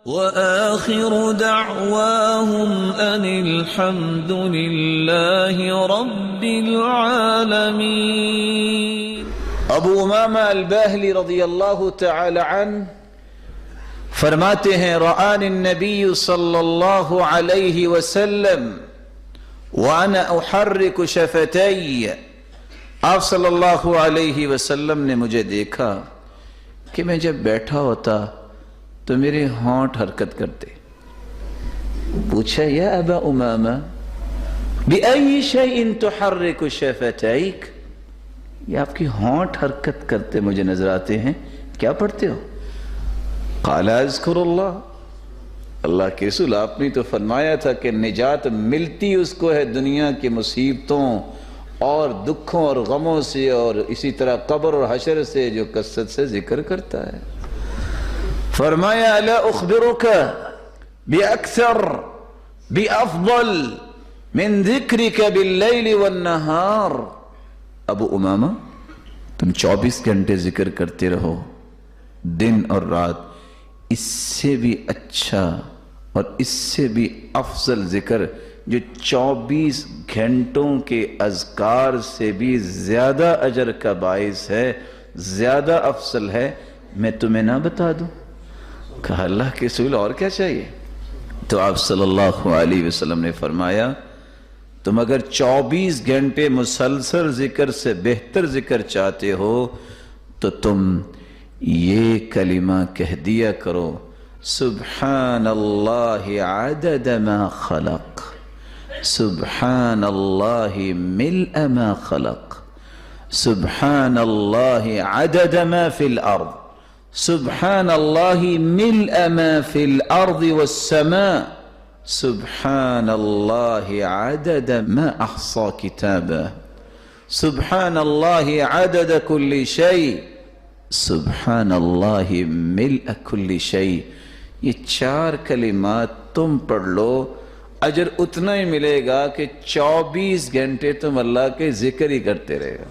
وآخر دعواهم أن الحمد لله رب العالمين۔ ابو امامہ الباہلی رضی اللہ تعالی عنہ فرماتے ہیں رآنی النبی صلی اللہ علیہ وسلم وانا احرک شفتي، آپ صلی اللہ علیہ وسلم نے مجھے دیکھا کہ میں جب بیٹھا ہوتا تو میرے ہونٹ حرکت کرتے۔ پوچھا یا ابا امامہ بأي شيء تحرك شفتيك، یہ آپ کی ہونٹ حرکت کرتے مجھے نظر آتے ہیں، کیا پڑھتے ہو؟ قال اذکر اللہ، اللہ کے رسول آپ نے تو فرمایا تھا کہ نجات ملتی اس کو ہے دنیا کی مصیبتوں اور دکھوں اور غموں سے، اور اسی طرح قبر اور حشر سے جو کثرت سے ذکر کرتا ہے۔ فرمایا الا اخبرک باکثر بافضل من ذکرک باللیل والنہار، ابو امامہ تم 24 گھنٹے ذکر کرتے رہو دن اور رات، اس سے بھی اچھا اور اس سے بھی افضل ذکر جو 24 گھنٹوں کے اذکار سے بھی زیادہ اجر کا باعث ہے، زیادہ افضل ہے، میں تمہیں نہ بتا دوں؟ کہا اللہ کے رسول اور کیا چاہیے؟ تو آپ صلی اللہ علیہ وسلم نے فرمایا تم اگر 24 گھنٹے مسلسل ذکر سے بہتر ذکر چاہتے ہو تو تم یہ کلمہ کہہ دیا کرو، سبحان اللہ عدد ما خلق، سبحان اللہ ملء ما خلق، سبحان اللہ عدد ما فی الارض، سبحان اللہ ملء ما فی الارض والسماء، سبحان اللہ عدد ما احصى کتابه، سبحان اللہ عدد کل شیء، سبحان اللہ ملء کل شیء۔ یہ 4 کلمات تم پڑھ لو، اجر اتنا ہی ملے گا کہ 24 گھنٹے تم اللہ کے ذکر ہی کرتے رہے گا۔